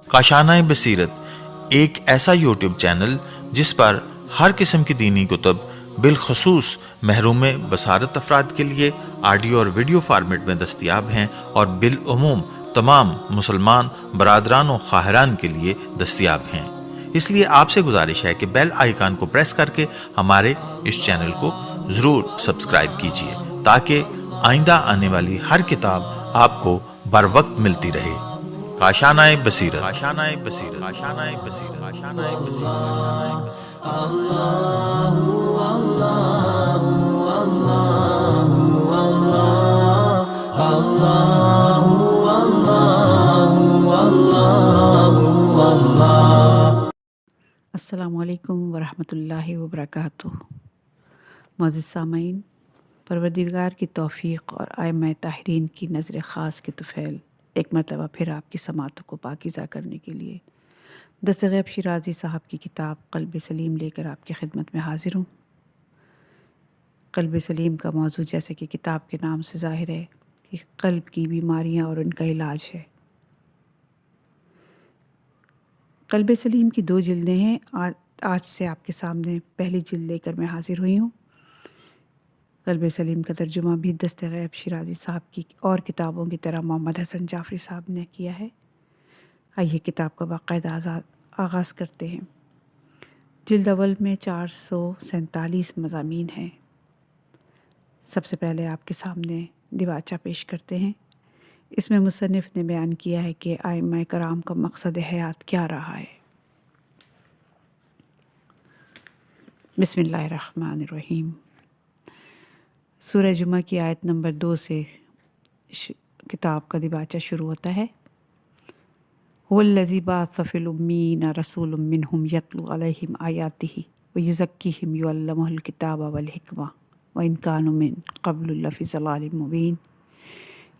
کاشانۂ بصیرت ایک ایسا یوٹیوب چینل جس پر ہر قسم کی دینی کتب بالخصوص محروم بصارت افراد کے لیے آڈیو اور ویڈیو فارمیٹ میں دستیاب ہیں اور بالعموم تمام مسلمان برادران و خواہران کے لیے دستیاب ہیں۔ اس لیے آپ سے گزارش ہے کہ بیل آئیکن کو پریس کر کے ہمارے اس چینل کو ضرور سبسکرائب کیجیے تاکہ آئندہ آنے والی ہر کتاب آپ کو بر وقت ملتی رہے۔ کاشانۂ بصیرت، کاشانۂ بصیرت، کاشانۂ بصیرت، کاشانۂ بصیرت۔ السلام علیکم ورحمۃ اللہ وبرکاتہ۔ معزز سامعین، پروردگار کی توفیق اور ائمہ طاہرین کی نظر خاص کے طفیل ایک مرتبہ پھر آپ کی سماعتوں کو پاکیزہ کرنے کے لیے دست غیب شیرازی صاحب کی کتاب قلب سلیم لے کر آپ کی خدمت میں حاضر ہوں۔ قلب سلیم کا موضوع جیسے کہ کتاب کے نام سے ظاہر ہے کہ قلب کی بیماریاں اور ان کا علاج ہے۔ قلب سلیم کی 2 جلدیں ہیں۔ آج سے آپ کے سامنے پہلی جلد لے کر میں حاضر ہوئی ہوں۔ قلب سلیم کا ترجمہ بھی دست غیب شیرازی صاحب کی اور کتابوں کی طرح محمد حسن جعفری صاحب نے کیا ہے۔ آئیے کتاب کا باقاعدہ آغاز کرتے ہیں۔ جلد اول میں 447 مضامین ہیں۔ سب سے پہلے آپ کے سامنے دیباچہ پیش کرتے ہیں۔ اس میں مصنف نے بیان کیا ہے کہ ائمہ کرام کا مقصد حیات کیا رہا ہے۔ بسم اللہ الرحمن الرحیم۔ سورہ جمعہ کی آیت نمبر 2 سے کتاب کا دیباچہ شروع ہوتا ہے۔ هو الذی بعث فی الأمیین رسول منہم یتلو علیہم آیاتہ ویزکیہم یعلمہ الکتاب والحکمہ وإن کانوا من قبل لفی ضلال مبین۔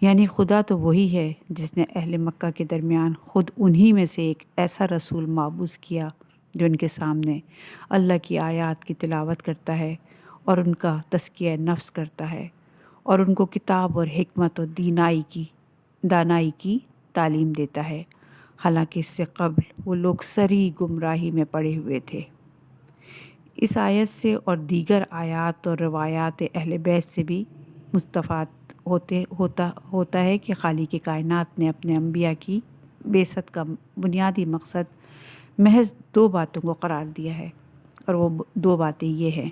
یعنی خدا تو وہی ہے جس نے اہل مکہ کے درمیان خود انہی میں سے ایک ایسا رسول مابعوث کیا جو ان کے سامنے اللہ کی آیات کی تلاوت کرتا ہے اور ان کا تزکیہ نفس کرتا ہے اور ان کو کتاب اور حکمت اور دانائی کی تعلیم دیتا ہے، حالانکہ اس سے قبل وہ لوگ سری گمراہی میں پڑے ہوئے تھے۔ اس آیت سے اور دیگر آیات اور روایات اہل بیت سے بھی مستفاد ہوتا ہے کہ خالق کائنات نے اپنے انبیاء کی بعثت کا بنیادی مقصد محض 2 باتوں کو قرار دیا ہے، اور وہ 2 باتیں یہ ہیں: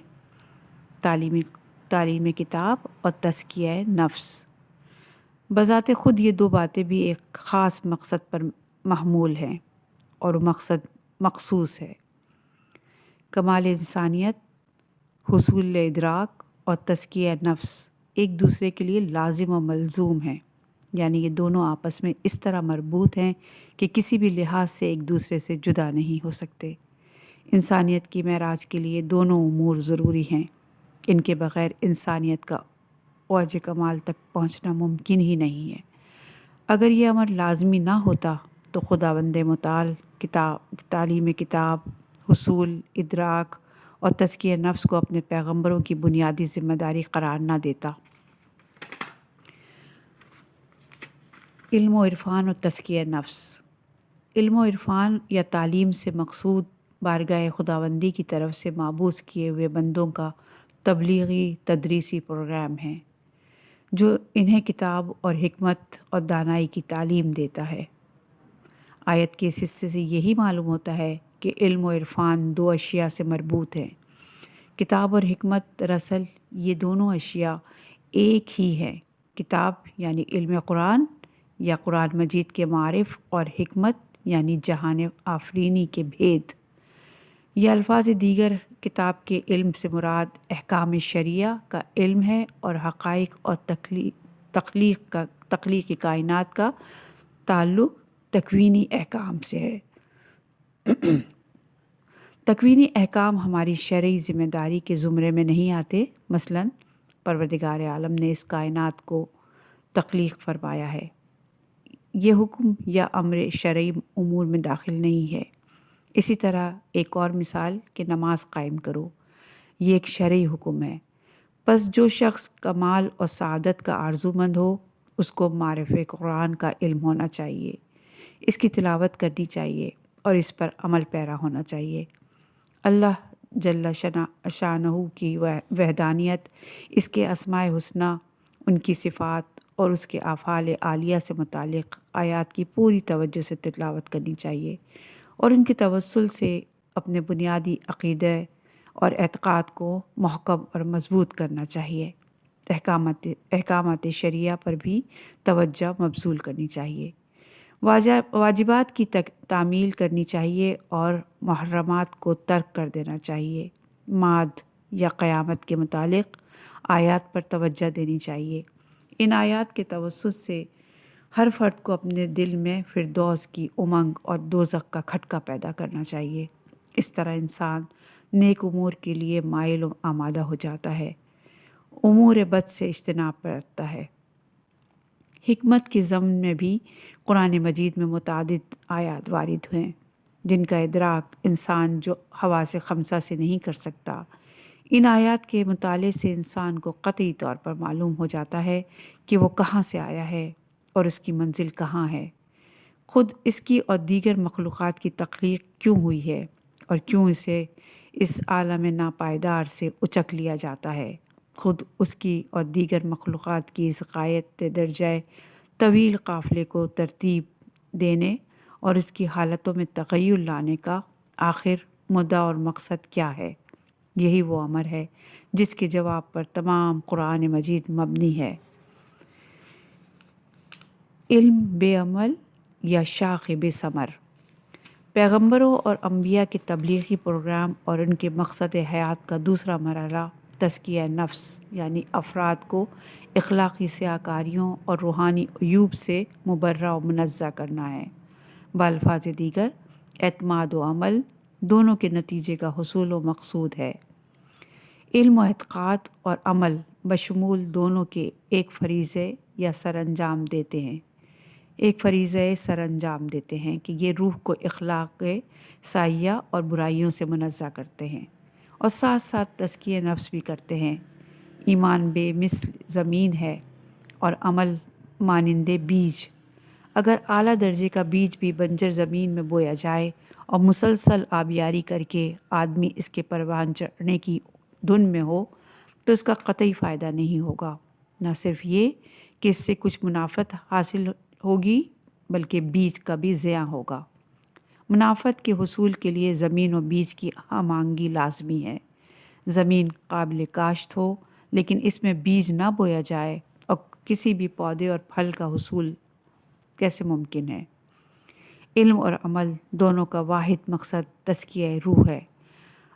تعلیم کتاب اور تزکیہ نفس۔ بذات خود یہ 2 باتیں بھی ایک خاص مقصد پر محمول ہیں، اور وہ مقصد مخصوص ہے۔ کمال انسانیت، حصول ادراک اور تزکیہ نفس ایک دوسرے کے لیے لازم و ملزوم ہیں، یعنی یہ دونوں آپس میں اس طرح مربوط ہیں کہ کسی بھی لحاظ سے ایک دوسرے سے جدا نہیں ہو سکتے۔ انسانیت کی معراج کے لیے دونوں امور ضروری ہیں۔ ان کے بغیر انسانیت کا اوج کمال تک پہنچنا ممکن ہی نہیں ہے۔ اگر یہ امر لازمی نہ ہوتا تو خداوند متعال تعلیم کتاب، حصول ادراک اور تزکیہ نفس کو اپنے پیغمبروں کی بنیادی ذمہ داری قرار نہ دیتا۔ علم و عرفان اور تزکیہ نفس۔ علم و عرفان یا تعلیم سے مقصود بارگاہ خداوندی کی طرف سے مابعوث کیے ہوئے بندوں کا تبلیغی تدریسی پروگرام ہے جو انہیں کتاب اور حکمت اور دانائی کی تعلیم دیتا ہے۔ آیت کے اس حصے سے یہی معلوم ہوتا ہے کہ علم و عرفان 2 اشیاء سے مربوط ہیں۔ کتاب اور حکمت دراصل یہ دونوں اشیاء ایک ہی ہیں۔ کتاب یعنی علم قرآن یا قرآن مجید کے معارف، اور حکمت یعنی جہان آفرینی کے بھید۔ یہ الفاظ دیگر کتاب کے علم سے مراد احکام شرعیہ کا علم ہے، اور حقائق اور تخلیق کائنات کا تعلق تکوینی احکام سے ہے۔ تکوینی احکام ہماری شرعی ذمہ داری کے زمرے میں نہیں آتے۔ مثلاً پروردگار عالم نے اس کائنات کو تخلیق فرمایا ہے، یہ حکم یا امر شرعی امور میں داخل نہیں ہے۔ اسی طرح ایک اور مثال کہ نماز قائم کرو، یہ ایک شرعی حکم ہے، پس جو شخص کمال اور سعادت کا آرزو مند ہو اس کو معرف قرآن کا علم ہونا چاہیے، اس کی تلاوت کرنی چاہیے اور اس پر عمل پیرا ہونا چاہیے۔ اللہ جل شانہ کی وحدانیت، اس کے اسماء حسنہ، ان کی صفات اور اس کے افعال عالیہ سے متعلق آیات کی پوری توجہ سے تلاوت کرنی چاہیے اور ان کے توسل سے اپنے بنیادی عقیدہ اور اعتقاد کو محکم اور مضبوط کرنا چاہیے۔ احکامات شریعہ پر بھی توجہ مبذول کرنی چاہیے، واجبات کی تعمیل کرنی چاہیے اور محرمات کو ترک کر دینا چاہیے۔ معاد یا قیامت کے متعلق آیات پر توجہ دینی چاہیے۔ ان آیات کے توسط سے ہر فرد کو اپنے دل میں فردوس کی امنگ اور دوزخ کا کھٹکا پیدا کرنا چاہیے۔ اس طرح انسان نیک امور کے لیے مائل و آمادہ ہو جاتا ہے، امور بد سے اجتناب رکھتا ہے۔ حکمت کے ضمن میں بھی قرآن مجید میں متعدد آیات وارد ہیں جن کا ادراک انسان جو حواس خمسہ سے نہیں کر سکتا۔ ان آیات کے مطالعے سے انسان کو قطعی طور پر معلوم ہو جاتا ہے کہ وہ کہاں سے آیا ہے اور اس کی منزل کہاں ہے، خود اس کی اور دیگر مخلوقات کی تخلیق کیوں ہوئی ہے اور کیوں اسے اس عالم ناپائیدار سے اچک لیا جاتا ہے، خود اس کی اور دیگر مخلوقات کی اس غایت درجہ طویل قافلے کو ترتیب دینے اور اس کی حالتوں میں تغیر لانے کا آخر مدعا اور مقصد کیا ہے۔ یہی وہ امر ہے جس کے جواب پر تمام قرآن مجید مبنی ہے۔ علم بے عمل یا شاخ بے ثمر۔ پیغمبروں اور انبیاء کے تبلیغی پروگرام اور ان کے مقصد حیات کا دوسرا مرحلہ تزکیہ نفس یعنی افراد کو اخلاقی سیاکاریوں اور روحانی عیوب سے مبرہ و منزہ کرنا ہے۔ بالفاظ دیگر اعتماد و عمل دونوں کے نتیجے کا حصول و مقصود ہے۔ علم و اعتقاد اور عمل بشمول دونوں کے ایک فریضے یا سر انجام دیتے ہیں کہ یہ روح کو اخلاق سیئہ اور برائیوں سے منزہ کرتے ہیں اور ساتھ ساتھ تزکیہ نفس بھی کرتے ہیں۔ ایمان بے مثل زمین ہے اور عمل مانند بیج۔ اگر اعلیٰ درجے کا بیج بھی بنجر زمین میں بویا جائے اور مسلسل آبیاری کر کے آدمی اس کے پروان چڑھنے کی دھن میں ہو تو اس کا قطعی فائدہ نہیں ہوگا۔ نہ صرف یہ کہ اس سے کچھ منافعت حاصل ہوگی بلکہ بیج کا بھی ضیاع ہوگا۔ منافعت کے حصول کے لیے زمین و بیج کی ہم آہنگی لازمی ہے۔ زمین قابل کاشت ہو لیکن اس میں بیج نہ بویا جائے اور کسی بھی پودے اور پھل کا حصول کیسے ممکن ہے؟ علم اور عمل دونوں کا واحد مقصد تزکیہ روح ہے۔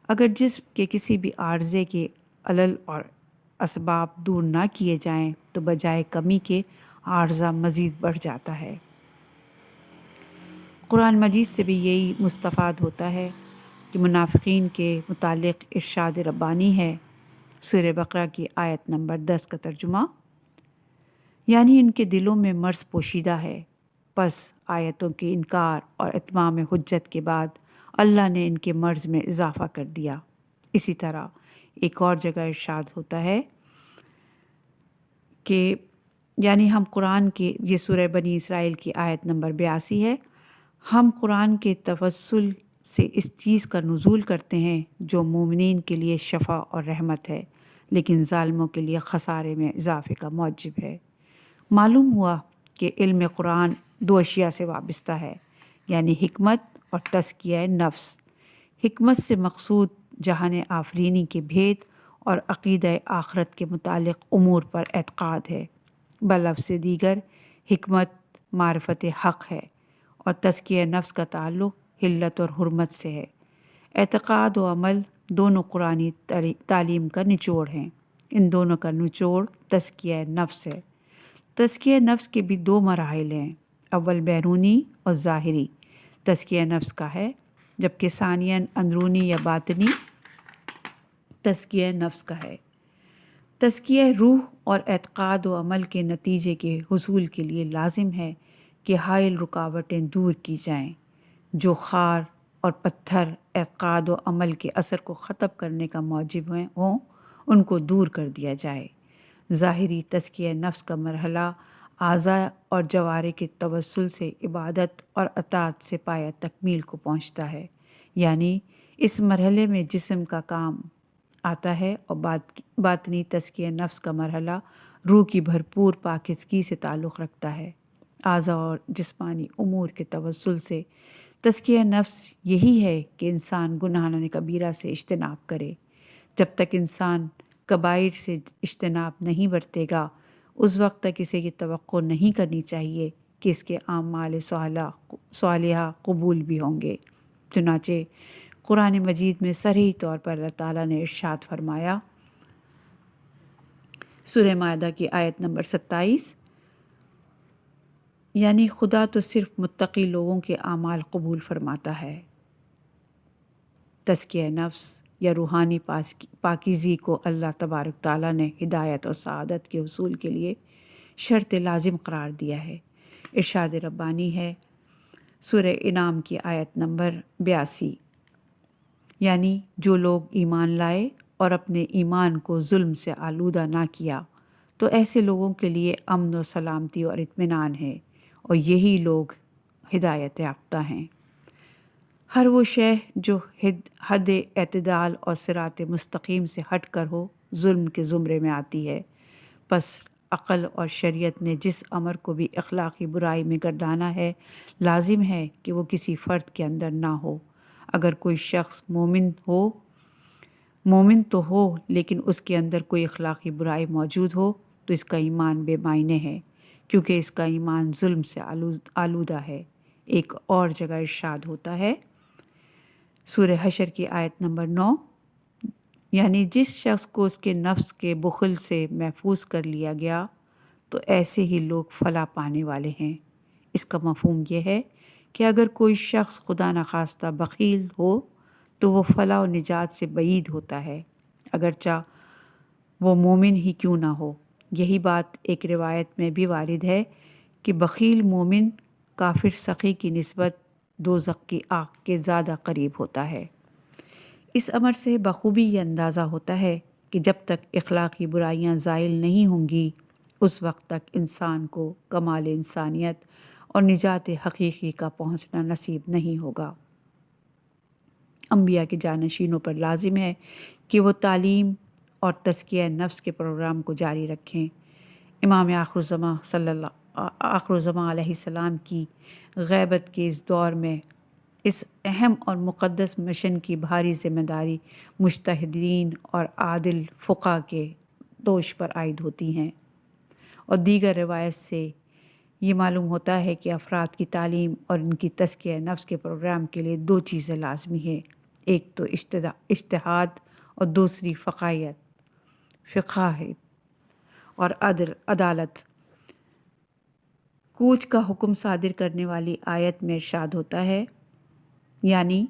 اگر جسم کے کسی بھی عارضے کے علل اور اسباب دور نہ کیے جائیں تو بجائے کمی کے عارضہ مزید بڑھ جاتا ہے۔ قرآن مجید سے بھی یہی مستفاد ہوتا ہے کہ منافقین کے متعلق ارشاد ربانی ہے۔ سورہ بقرہ کی آیت نمبر 10 کا ترجمہ، یعنی ان کے دلوں میں مرض پوشیدہ ہے، پس آیتوں کے انکار اور اتمام حجت کے بعد اللہ نے ان کے مرض میں اضافہ کر دیا۔ اسی طرح ایک اور جگہ ارشاد ہوتا ہے کہ یعنی ہم قرآن کے، یہ سورہ بنی اسرائیل کی آیت نمبر 82 ہے، ہم قرآن کے توسل سے اس چیز کا نزول کرتے ہیں جو مومنین کے لیے شفا اور رحمت ہے لیکن ظالموں کے لیے خسارے میں اضافے کا موجب ہے۔ معلوم ہوا کہ علم قرآن دو اشیاء سے وابستہ ہے، یعنی حکمت اور تزکیہ نفس۔ حکمت سے مقصود جہان آفرینی کے بھید اور عقیدہ آخرت کے متعلق امور پر اعتقاد ہے۔ بلفظ دیگر حکمت معرفت حق ہے اور تزکیہ نفس کا تعلق حلت اور حرمت سے ہے۔ اعتقاد و عمل دونوں قرآنی تعلیم کا نچوڑ ہیں۔ ان دونوں کا نچوڑ تزکیہ نفس ہے۔ تزکیہ نفس کے بھی دو مراحل ہیں، اول بیرونی اور ظاہری تزکیہ نفس کا ہے، جبکہ ثانیاً اندرونی یا باطنی تزکیہ نفس کا ہے۔ تزکیہ روح اور اعتقاد و عمل کے نتیجے کے حصول کے لیے لازم ہے کہ حائل رکاوٹیں دور کی جائیں جو خار اور پتھر اعتقاد و عمل کے اثر کو ختم کرنے کا موجب ہوں، ان کو دور کر دیا جائے۔ ظاہری تزکیہ نفس کا مرحلہ اعضاء اور جوارح کے توسل سے عبادت اور اطاعت سے پایہ تکمیل کو پہنچتا ہے، یعنی اس مرحلے میں جسم کا کام آتا ہے، اور باطنی تزکیہ نفس کا مرحلہ روح کی بھرپور پاکیزگی سے تعلق رکھتا ہے۔ اعضاء اور جسمانی امور کے توسل سے تزکیہ نفس یہی ہے کہ انسان گناہ کبیرہ سے اجتناب کرے۔ جب تک انسان کبائر سے اجتناب نہیں برتے گا، اس وقت تک اسے یہ توقع نہیں کرنی چاہیے کہ اس کے اعمال صالحہ قبول بھی ہوں گے۔ چنانچہ قرآن مجید میں صریح طور پر اللہ تعالیٰ نے ارشاد فرمایا، سورہ مائدہ کی آیت نمبر 27، یعنی خدا تو صرف متقی لوگوں کے اعمال قبول فرماتا ہے۔ تزکیہ نفس یا روحانی پاکیزگی کو اللہ تبارک تعالیٰ نے ہدایت اور سعادت کے حصول کے لیے شرط لازم قرار دیا ہے۔ ارشاد ربانی ہے سورہ انعام کی آیت نمبر 82، یعنی جو لوگ ایمان لائے اور اپنے ایمان کو ظلم سے آلودہ نہ کیا تو ایسے لوگوں کے لیے امن و سلامتی اور اطمینان ہے، اور یہی لوگ ہدایت یافتہ ہیں۔ ہر وہ شے جو حد اعتدال اور صراط مستقیم سے ہٹ کر ہو ظلم کے زمرے میں آتی ہے۔ پس عقل اور شریعت نے جس امر کو بھی اخلاقی برائی میں گردانا ہے، لازم ہے کہ وہ کسی فرد کے اندر نہ ہو۔ اگر کوئی شخص مومن تو ہو لیکن اس کے اندر کوئی اخلاقی برائی موجود ہو تو اس کا ایمان بے معنی ہے، کیونکہ اس کا ایمان ظلم سے آلودہ ہے۔ ایک اور جگہ ارشاد ہوتا ہے سورہ حشر کی آیت نمبر 9، یعنی جس شخص کو اس کے نفس کے بخل سے محفوظ کر لیا گیا تو ایسے ہی لوگ فلاح پانے والے ہیں۔ اس کا مفہوم یہ ہے کہ اگر کوئی شخص خدا نخواستہ بخیل ہو تو وہ فلاح و نجات سے بعید ہوتا ہے، اگرچہ وہ مومن ہی کیوں نہ ہو۔ یہی بات ایک روایت میں بھی وارد ہے کہ بخیل مومن کافر سخی کی نسبت دوزخ کی آگ کے زیادہ قریب ہوتا ہے۔ اس امر سے بخوبی یہ اندازہ ہوتا ہے کہ جب تک اخلاقی برائیاں زائل نہیں ہوں گی اس وقت تک انسان کو کمال انسانیت اور نجات حقیقی کا پہنچنا نصیب نہیں ہوگا۔ انبیاء کے جانشینوں پر لازم ہے کہ وہ تعلیم اور تزکیہ نفس کے پروگرام کو جاری رکھیں۔ امام آخر الزماں علیہ السلام کی غیبت کے اس دور میں اس اہم اور مقدس مشن کی بھاری ذمہ داری مجتہدین اور عادل فقہا کے دوش پر عائد ہوتی ہیں، اور دیگر روایت سے یہ معلوم ہوتا ہے کہ افراد کی تعلیم اور ان کی تزکیہ نفس کے پروگرام کے لیے دو چیزیں لازمی ہیں، ایک تو اجتہاد اور دوسری فقاہت اور عدالت۔ کوچ کا حکم صادر کرنے والی آیت میں ارشاد ہوتا ہے، یعنی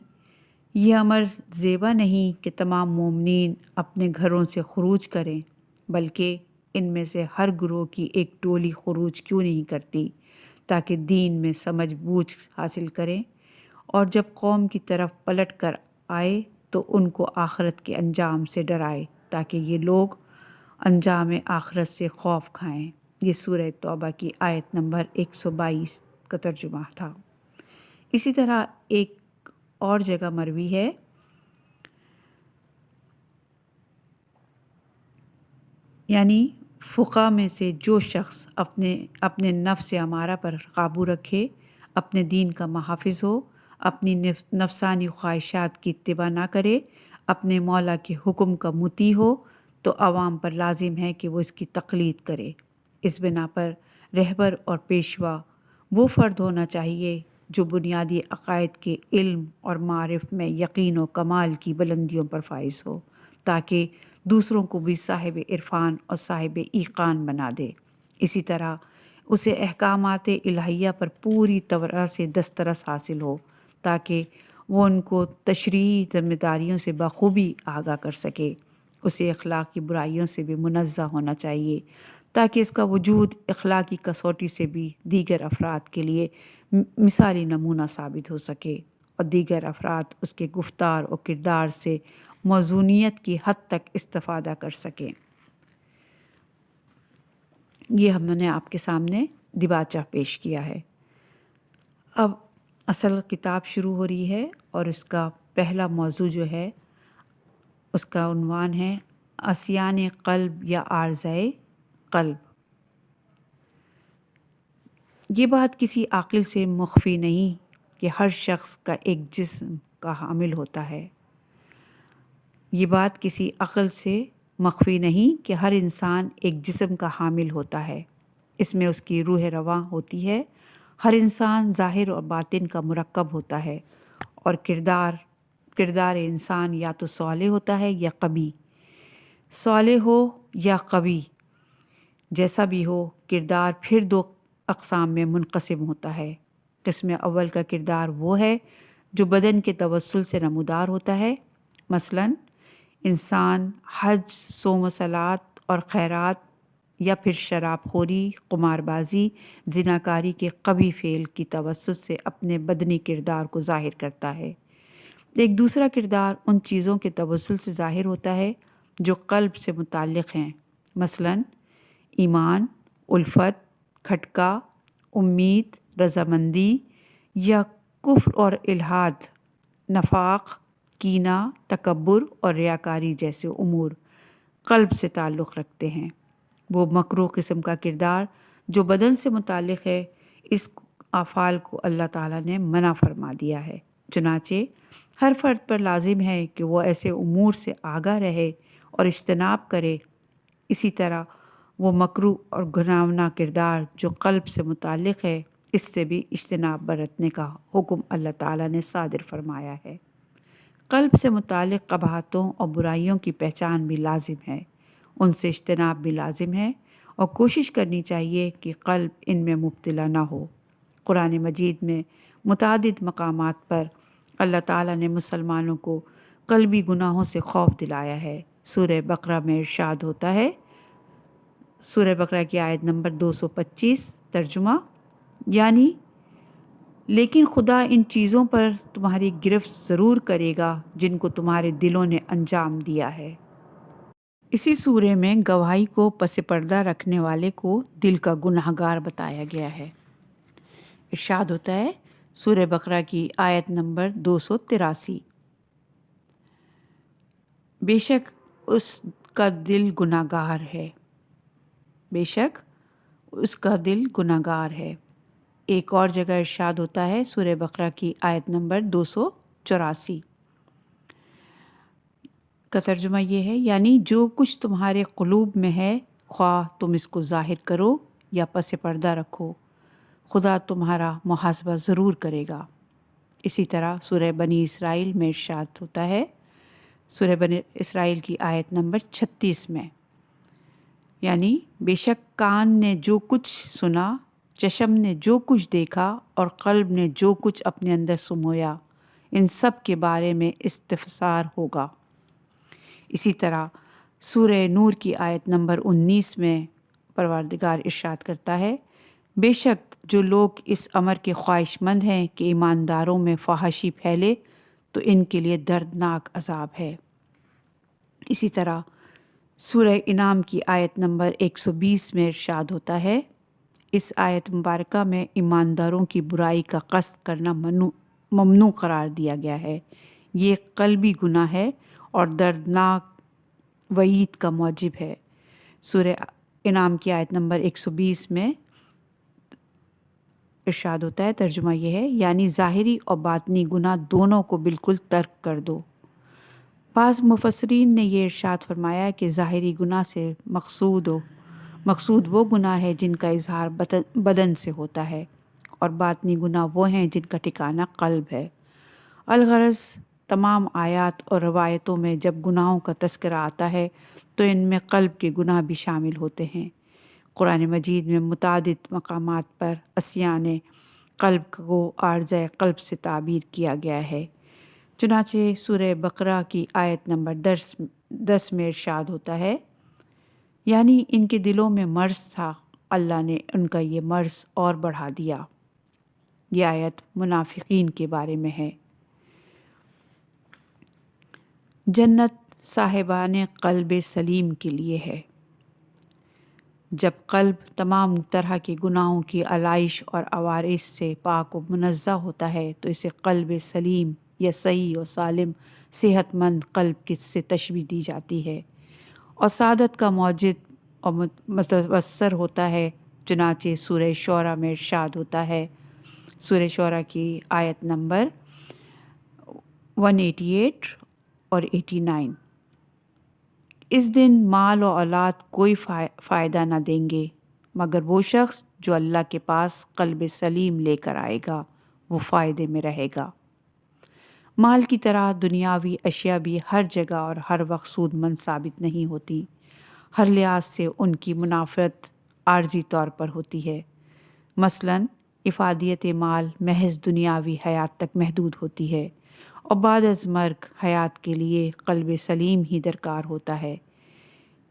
یہ امر زیبا نہیں کہ تمام مومنین اپنے گھروں سے خروج کریں، بلکہ ان میں سے ہر گروہ کی ایک ٹولی خروج کیوں نہیں کرتی تاکہ دین میں سمجھ بوجھ حاصل کریں، اور جب قوم کی طرف پلٹ کر آئے تو ان کو آخرت کے انجام سے ڈرائے تاکہ یہ لوگ انجام آخرت سے خوف کھائیں۔ یہ سورہ توبہ کی آیت نمبر 122 کا ترجمہ تھا۔ اسی طرح ایک اور جگہ مروی ہے، یعنی فقہ میں سے جو شخص اپنے نفس امارہ پر قابو رکھے، اپنے دین کا محافظ ہو، اپنی نفسانی خواہشات کی اتباع نہ کرے، اپنے مولا کے حکم کا مطیع ہو تو عوام پر لازم ہے کہ وہ اس کی تقلید کرے۔ اس بنا پر رہبر اور پیشوا وہ فرد ہونا چاہیے جو بنیادی عقائد کے علم اور معرف میں یقین و کمال کی بلندیوں پر فائز ہو، تاکہ دوسروں کو بھی صاحب عرفان اور صاحب ایقان بنا دے۔ اسی طرح اسے احکامات الہیہ پر پوری طرح سے دسترس حاصل ہو تاکہ وہ ان کو تشریعی ذمہ داریوں سے بخوبی آگاہ کر سکے۔ اسے اخلاقی برائیوں سے بھی منزہ ہونا چاہیے تاکہ اس کا وجود اخلاقی کسوٹی سے بھی دیگر افراد کے لیے مثالی نمونہ ثابت ہو سکے، اور دیگر افراد اس کے گفتار اور کردار سے موزونیت کی حد تک استفادہ کر سکیں۔ یہ ہم نے آپ کے سامنے دیباچہ پیش کیا ہے۔ اب اصل کتاب شروع ہو رہی ہے اور اس کا پہلا موضوع جو ہے اس کا عنوان ہے عصیان قلب یا عارضۂ قلب۔ یہ بات کسی عاقل سے مخفی نہیں کہ ہر شخص کا ایک جسم کا حامل ہوتا ہے۔ یہ بات کسی عقل سے مخفی نہیں کہ ہر انسان ایک جسم کا حامل ہوتا ہے، اس میں اس کی روح رواں ہوتی ہے۔ ہر انسان ظاہر اور باطن کا مرکب ہوتا ہے، اور کردار انسان یا تو صالح ہوتا ہے یا قبیح۔ صالح ہو یا قبیح، جیسا بھی ہو، کردار پھر دو اقسام میں منقسم ہوتا ہے۔ قسم اول کا کردار وہ ہے جو بدن کے توسل سے نمودار ہوتا ہے، مثلاً انسان حج، صوم و صلات اور خیرات، یا پھر شراب خوری، قمار بازی، زناکاری کے قبیح فعل کی توسط سے اپنے بدنی کردار کو ظاہر کرتا ہے۔ ایک دوسرا کردار ان چیزوں کے توسل سے ظاہر ہوتا ہے جو قلب سے متعلق ہیں، مثلاً ایمان، الفت، کھٹکا، امید، رضامندی، یا کفر اور الحاد، نفاق، کینہ، تکبر اور ریاکاری جیسے امور قلب سے تعلق رکھتے ہیں۔ وہ مکروہ قسم کا کردار جو بدن سے متعلق ہے، اس افعال کو اللہ تعالیٰ نے منع فرما دیا ہے۔ چنانچہ ہر فرد پر لازم ہے کہ وہ ایسے امور سے آگاہ رہے اور اجتناب کرے۔ اسی طرح وہ مکروہ اور گناہگار کردار جو قلب سے متعلق ہے، اس سے بھی اجتناب برتنے کا حکم اللہ تعالیٰ نے صادر فرمایا ہے۔ قلب سے متعلق قباحتوں اور برائیوں کی پہچان بھی لازم ہے، ان سے اجتناب بھی لازم ہے، اور کوشش کرنی چاہیے کہ قلب ان میں مبتلا نہ ہو۔ قرآن مجید میں متعدد مقامات پر اللہ تعالیٰ نے مسلمانوں کو قلبی گناہوں سے خوف دلایا ہے۔ سورہ بقرہ میں ارشاد ہوتا ہے، سورہ بقرہ کی آیت نمبر 225، ترجمہ یعنی لیکن خدا ان چیزوں پر تمہاری گرفت ضرور کرے گا جن کو تمہارے دلوں نے انجام دیا ہے۔ اسی سورہ میں گواہی کو پس پردہ رکھنے والے کو دل کا گناہگار بتایا گیا ہے۔ ارشاد ہوتا ہے سورہ بقرہ کی آیت نمبر 283، بے شک اس کا دل گناہگار ہے، بے شک اس کا دل گناہگار ہے۔ ایک اور جگہ ارشاد ہوتا ہے سورہ بقرہ کی آیت نمبر 284 کا ترجمہ یہ ہے، یعنی جو کچھ تمہارے قلوب میں ہے، خواہ تم اس کو ظاہر کرو یا پس پردہ رکھو، خدا تمہارا محاسبہ ضرور کرے گا۔ اسی طرح سورہ بنی اسرائیل میں ارشاد ہوتا ہے، سورہ بنی اسرائیل کی آیت نمبر 36 میں، یعنی بے شک کان نے جو کچھ سنا، چشم نے جو کچھ دیکھا اور قلب نے جو کچھ اپنے اندر سمویا، ان سب کے بارے میں استفسار ہوگا۔ اسی طرح سورہ نور کی آیت نمبر 19 میں پروردگار ارشاد کرتا ہے، بے شک جو لوگ اس امر کے خواہش مند ہیں کہ ایمانداروں میں فحاشی پھیلے تو ان کے لیے دردناک عذاب ہے۔ اسی طرح سورہ انعام کی آیت نمبر 120 میں ارشاد ہوتا ہے، اس آیت مبارکہ میں ایمانداروں کی برائی کا قصد کرنا ممنوع قرار دیا گیا ہے۔ یہ قلبی گناہ ہے اور دردناک وعید کا موجب ہے۔ سورہ انعام کی آیت نمبر 120 میں ارشاد ہوتا ہے، ترجمہ یہ ہے، یعنی ظاہری اور باطنی گناہ دونوں کو بالکل ترک کر دو۔ بعض مفسرین نے یہ ارشاد فرمایا کہ ظاہری گناہ سے مقصود وہ گناہ ہے جن کا اظہار بدن سے ہوتا ہے، اور باطنی گناہ وہ ہیں جن کا ٹھکانہ قلب ہے۔ الغرض تمام آیات اور روایتوں میں جب گناہوں کا تذکرہ آتا ہے تو ان میں قلب کے گناہ بھی شامل ہوتے ہیں۔ قرآن مجید میں متعدد مقامات پر عصیان قلب کو عارضۂ قلب سے تعبیر کیا گیا ہے۔ چنانچہ سورہ بقرہ کی آیت نمبر 10 میں ارشاد ہوتا ہے، یعنی ان کے دلوں میں مرض تھا، اللہ نے ان کا یہ مرض اور بڑھا دیا۔ یہ آیت منافقین کے بارے میں ہے۔ جنت صاحبان قلب سلیم کے لیے ہے۔ جب قلب تمام طرح کے گناہوں کی علائش اور عوارض سے پاک و منزہ ہوتا ہے تو اسے قلب سلیم یا صحیح و سالم صحت مند قلب سے تشبیہ دی جاتی ہے، اور سعادت کا موجد اور متبصر ہوتا ہے۔ چنانچہ سورہ شعراء میں ارشاد ہوتا ہے، سورہ شعراء کی آیت نمبر 188 اور 89، اس دن مال و اولاد کوئی فائدہ نہ دیں گے مگر وہ شخص جو اللہ کے پاس قلب سلیم لے کر آئے گا، وہ فائدے میں رہے گا۔ مال کی طرح دنیاوی اشیاء بھی ہر جگہ اور ہر وقت سود مند ثابت نہیں ہوتی، ہر لحاظ سے ان کی منافعت عارضی طور پر ہوتی ہے۔ مثلاً افادیت مال محض دنیاوی حیات تک محدود ہوتی ہے، اور بعد از مرگ حیات کے لیے قلب سلیم ہی درکار ہوتا ہے۔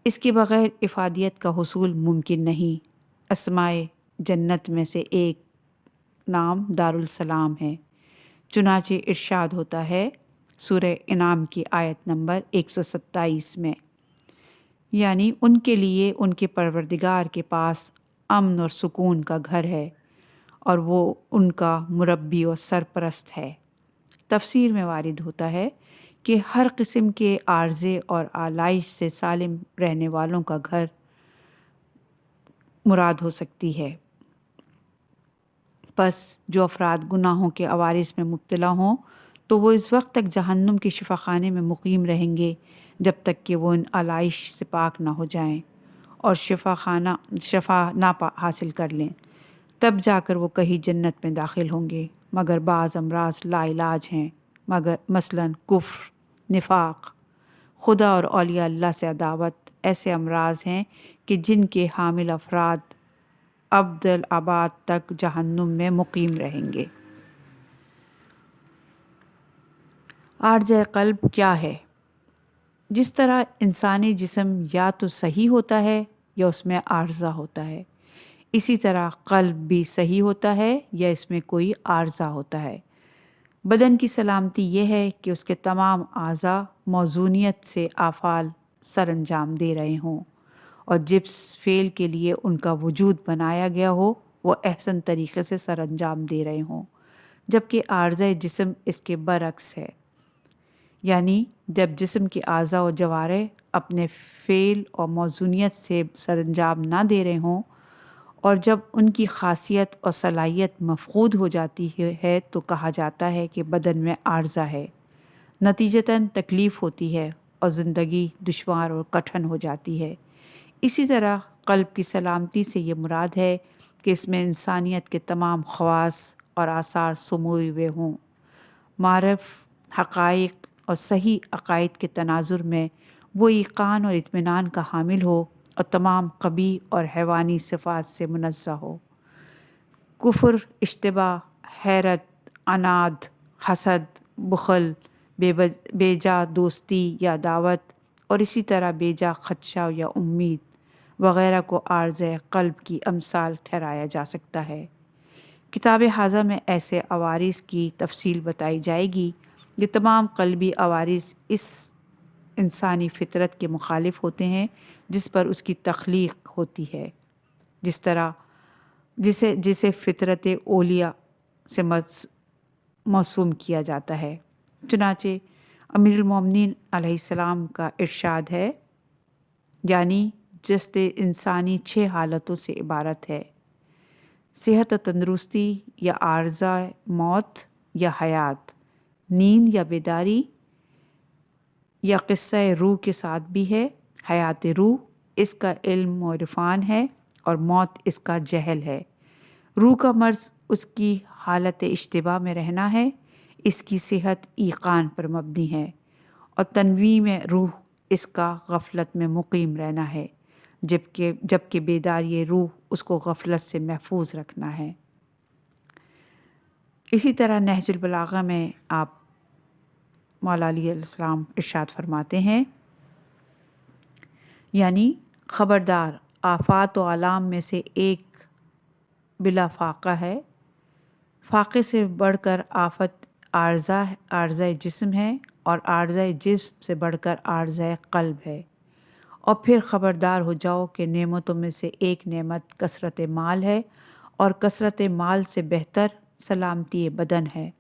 اس کے بغیر افادیت کا حصول ممکن نہیں۔ اسماء جنت میں سے ایک نام دارالسلام ہے، چنانچہ ارشاد ہوتا ہے سورہ انعام کی آیت نمبر 127 میں، یعنی ان کے لیے ان کے پروردگار کے پاس امن اور سکون کا گھر ہے، اور وہ ان کا مربی اور سرپرست ہے۔ تفسیر میں وارد ہوتا ہے کہ ہر قسم کے عارضے اور آلائش سے سالم رہنے والوں کا گھر مراد ہو سکتی ہے۔ پس جو افراد گناہوں کے عوارض میں مبتلا ہوں تو وہ اس وقت تک جہنم کے شفا خانے میں مقیم رہیں گے جب تک کہ وہ ان علائش سے پاک نہ ہو جائیں اور شفا نہ حاصل کر لیں، تب جا کر وہ کہیں جنت میں داخل ہوں گے۔ مگر بعض امراض لا علاج ہیں، مثلاً کفر، نفاق، خدا اور اولیاء اللہ سے عداوت ایسے امراض ہیں کہ جن کے حامل افراد ابدالآباد تک جہنم میں مقیم رہیں گے۔ عارضہ قلب کیا ہے؟ جس طرح انسانی جسم یا تو صحیح ہوتا ہے یا اس میں عارضہ ہوتا ہے، اسی طرح قلب بھی صحیح ہوتا ہے یا اس میں کوئی عارضہ ہوتا ہے۔ بدن کی سلامتی یہ ہے کہ اس کے تمام اعضاء موزونیت سے افعال سر انجام دے رہے ہوں، اور جس فعل کے لیے ان کا وجود بنایا گیا ہو وہ احسن طریقے سے سر انجام دے رہے ہوں، جبکہ عارضہ جسم اس کے برعکس ہے، یعنی جب جسم کے اعضاء و جوارح اپنے فعل اور موزونیت سے سر انجام نہ دے رہے ہوں، اور جب ان کی خاصیت اور صلاحیت مفقود ہو جاتی ہے تو کہا جاتا ہے کہ بدن میں عارضہ ہے۔ نتیجتاً تکلیف ہوتی ہے اور زندگی دشوار اور کٹھن ہو جاتی ہے۔ اسی طرح قلب کی سلامتی سے یہ مراد ہے کہ اس میں انسانیت کے تمام خواص اور آثار سموئے ہوئے ہوں، معرف، حقائق اور صحیح عقائد کے تناظر میں وہ ایقان اور اطمینان کا حامل ہو اور تمام قبیح اور حیوانی صفات سے منزہ ہو۔ کفر، اشتباہ، حیرت، عناد، حسد، بخل، بے جا دوستی یا دعوت، اور اسی طرح بے جا خدشہ یا امید وغیرہ کو عارضہ قلب کی امثال ٹھہرایا جا سکتا ہے۔ کتاب ہاذا میں ایسے عوارض کی تفصیل بتائی جائے گی۔ یہ تمام قلبی عوارض اس انسانی فطرت کے مخالف ہوتے ہیں جس پر اس کی تخلیق ہوتی ہے، جسے فطرت اولیاء سے موسوم کیا جاتا ہے۔ چنانچہ امیر المومنین علیہ السلام کا ارشاد ہے، یعنی جسد انسانی 6 حالتوں سے عبارت ہے: صحت و تندرستی یا عارضہ موت یا حیات، نیند یا بیداری، یا قصہ روح کے ساتھ بھی ہے۔ حیات روح اس کا علم و عرفان ہے اور موت اس کا جہل ہے۔ روح کا مرض اس کی حالت اشتباہ میں رہنا ہے، اس کی صحت ایقان پر مبنی ہے، اور تنویم روح اس کا غفلت میں مقیم رہنا ہے، جبکہ بیداری روح اس کو غفلت سے محفوظ رکھنا ہے۔ اسی طرح نہج البلاغہ میں آپ مولا علیہ السلام ارشاد فرماتے ہیں، یعنی خبردار، آفات و آلام میں سے ایک بلا فاقہ ہے، فاقے سے بڑھ کر آفت عارضہ جسم ہے، اور عارضۂ جسم سے بڑھ کر عارضۂ قلب ہے۔ اور پھر خبردار ہو جاؤ کہ نعمتوں میں سے ایک نعمت کثرت مال ہے، اور کثرت مال سے بہتر سلامتی بدن ہے،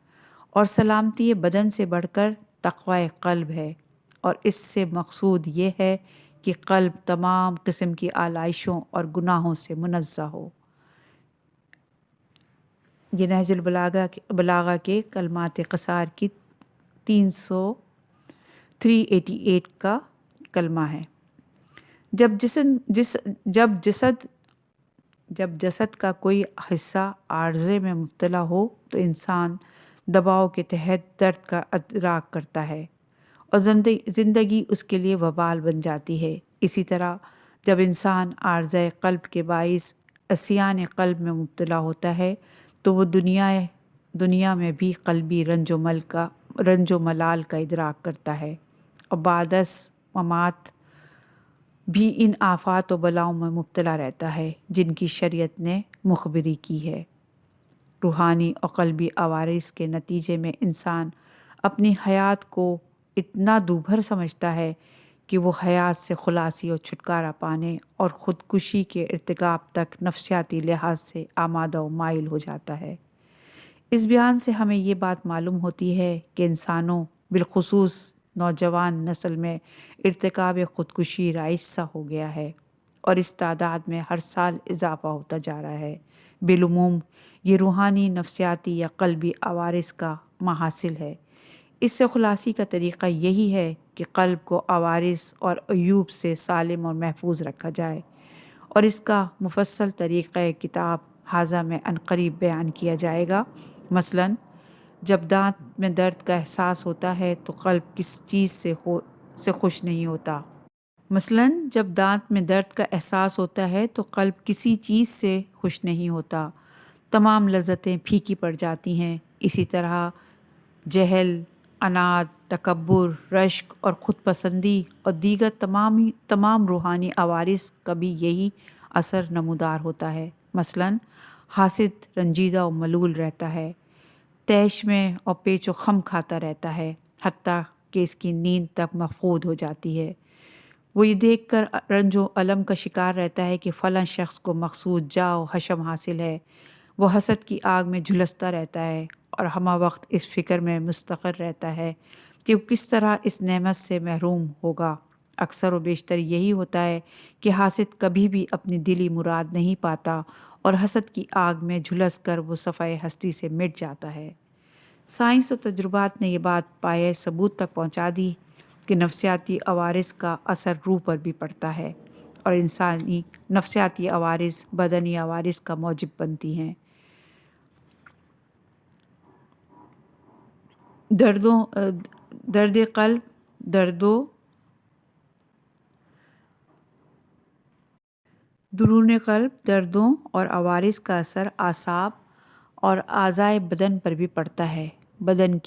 اور سلامتی بدن سے بڑھ کر تقوی قلب ہے، اور اس سے مقصود یہ ہے کہ قلب تمام قسم کی آلائشوں اور گناہوں سے منزہ ہو۔ یہ نہج البلاغہ کے کلمات قصار کی 388 کا کلمہ ہے۔ جب جسد کا کوئی حصہ عارضے میں مبتلا ہو تو انسان دباؤ کے تحت درد کا ادراک کرتا ہے اور زندگی اس کے لیے وبال بن جاتی ہے۔ اسی طرح جب انسان عارضۂ قلب کے باعث عصیان قلب میں مبتلا ہوتا ہے تو وہ دنیا میں بھی قلبی رنج و ملال کا ادراک کرتا ہے، اور بعد از ممات بھی ان آفات و بلاؤں میں مبتلا رہتا ہے جن کی شریعت نے مخبری کی ہے۔ روحانی اور قلبی عوارض کے نتیجے میں انسان اپنی حیات کو اتنا دوبھر سمجھتا ہے کہ وہ حیات سے خلاصی اور چھٹکارا پانے اور خودکشی کے ارتکاب تک نفسیاتی لحاظ سے آمادہ و مائل ہو جاتا ہے۔ اس بیان سے ہمیں یہ بات معلوم ہوتی ہے کہ انسانوں بالخصوص نوجوان نسل میں ارتکاب خودکشی رائج سا ہو گیا ہے، اور اس تعداد میں ہر سال اضافہ ہوتا جا رہا ہے۔ بالعموم یہ روحانی، نفسیاتی یا قلبی عوارض کا محاصل ہے۔ اس سے خلاصی کا طریقہ یہی ہے کہ قلب کو عوارض اور عیوب سے سالم اور محفوظ رکھا جائے، اور اس کا مفصل طریقہ کتاب حاضہ میں عنقریب بیان کیا جائے گا۔ مثلاً جب دانت میں درد کا احساس ہوتا ہے تو قلب کس چیز سے خوش نہیں ہوتا۔ کسی چیز سے خوش نہیں ہوتا، تمام لذتیں پھیکی پڑ جاتی ہیں۔ اسی طرح جہل، عناد، تکبر، رشک اور خود پسندی اور دیگر تمام روحانی عوارض کا بھی یہی اثر نمودار ہوتا ہے۔ مثلاً حاسد رنجیدہ و ملول رہتا ہے، طیش میں اور پیچ و خم کھاتا رہتا ہے، حتیٰ کہ اس کی نیند تک مفقود ہو جاتی ہے۔ وہ یہ دیکھ کر رنج و الم کا شکار رہتا ہے کہ فلاں شخص کو مقصود جاہ و حشم حاصل ہے۔ وہ حسد کی آگ میں جھلستا رہتا ہے اور ہمہ وقت اس فکر میں مستقر رہتا ہے کہ وہ کس طرح اس نعمت سے محروم ہوگا۔ اکثر و بیشتر یہی ہوتا ہے کہ حاسد کبھی بھی اپنی دلی مراد نہیں پاتا اور حسد کی آگ میں جھلس کر وہ صفحۂ ہستی سے مٹ جاتا ہے۔ سائنس و تجربات نے یہ بات پایۂ ثبوت تک پہنچا دی کہ نفسیاتی عوارض کا اثر روح پر بھی پڑتا ہے، اور انسانی نفسیاتی عوارض بدنی عوارض کا موجب بنتی ہیں۔ درد قلب، درون قلب دردوں اور عوارض کا اثر اعصاب اور اعضائے بدن پر بھی پڑتا ہے۔ بدن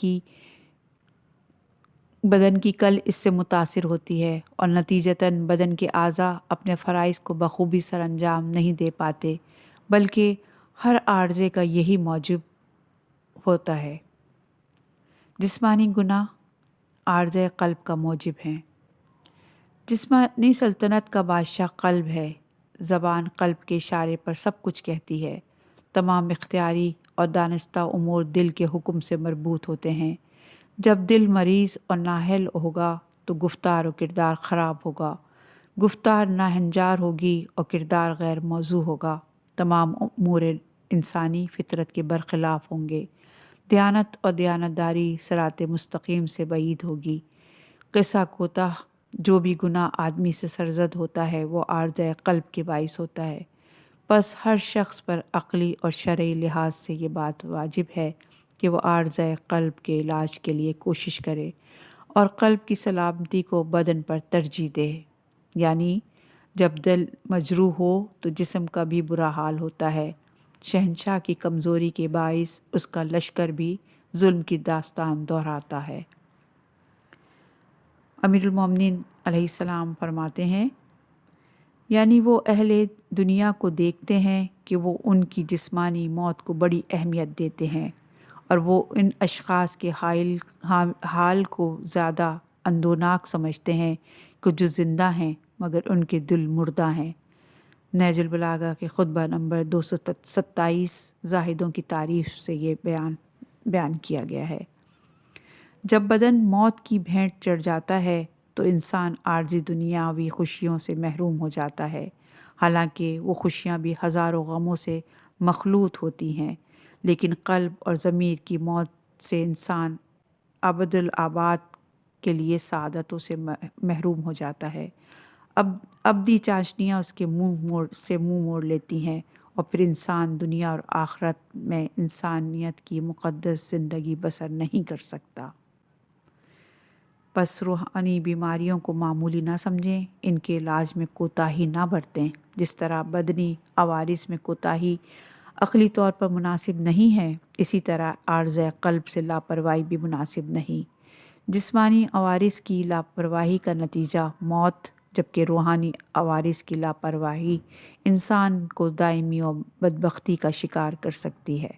کی کل اس سے متاثر ہوتی ہے، اور نتیجتاً بدن کے اعضاء اپنے فرائض کو بخوبی سر انجام نہیں دے پاتے، بلکہ ہر عارضے کا یہی موجب ہوتا ہے۔ جسمانی گناہ عارضۂ قلب کا موجب ہیں۔ جسمانی سلطنت کا بادشاہ قلب ہے۔ زبان قلب کے اشارے پر سب کچھ کہتی ہے۔ تمام اختیاری اور دانستہ امور دل کے حکم سے مربوط ہوتے ہیں۔ جب دل مریض اور نااہل ہوگا تو گفتار و کردار خراب ہوگا، گفتار ناہنجار ہوگی اور کردار غیر موزوں ہوگا۔ تمام امور انسانی فطرت کے برخلاف ہوں گے۔ دیانت اور دیانتداری صراط مستقیم سے بعید ہوگی۔ قصہ کوتاہ جو بھی گناہ آدمی سے سرزد ہوتا ہے وہ عارضۂ قلب کے باعث ہوتا ہے۔ بس ہر شخص پر عقلی اور شرعی لحاظ سے یہ بات واجب ہے کہ وہ عارضۂ قلب کے علاج کے لیے کوشش کرے اور قلب کی سلامتی کو بدن پر ترجیح دے۔ یعنی جب دل مجروح ہو تو جسم کا بھی برا حال ہوتا ہے۔ شہنشاہ کی کمزوری کے باعث اس کا لشکر بھی ظلم کی داستان دہراتا ہے۔ امیر المومنین علیہ السلام فرماتے ہیں، یعنی وہ اہل دنیا کو دیکھتے ہیں کہ وہ ان کی جسمانی موت کو بڑی اہمیت دیتے ہیں اور وہ ان اشخاص کے حال کو زیادہ اندوناک سمجھتے ہیں کہ جو زندہ ہیں مگر ان کے دل مردہ ہیں۔ نہج البلاغہ کے خطبہ نمبر 227 زاہدوں کی تعریف سے یہ بیان کیا گیا ہے۔ جب بدن موت کی بھینٹ چڑھ جاتا ہے تو انسان عارضی دنیاوی خوشیوں سے محروم ہو جاتا ہے، حالانکہ وہ خوشیاں بھی ہزاروں غموں سے مخلوط ہوتی ہیں، لیکن قلب اور ضمیر کی موت سے انسان ابدالآباد کے لیے سعادتوں سے محروم ہو جاتا ہے۔ ابدی چاشنیاں اس کے منہ موڑ لیتی ہیں اور پھر انسان دنیا اور آخرت میں انسانیت کی مقدس زندگی بسر نہیں کر سکتا۔ پس روحانی بیماریوں کو معمولی نہ سمجھیں، ان کے علاج میں کوتاہی نہ برتیں۔ جس طرح بدنی عوارض میں کوتاہی عقلی طور پر مناسب نہیں ہے، اسی طرح عارض قلب سے لاپرواہی بھی مناسب نہیں۔ جسمانی عوارض کی لاپرواہی کا نتیجہ موت، جبکہ روحانی عوارض کی لاپرواہی انسان کو دائمی اور بدبختی کا شکار کر سکتی ہے۔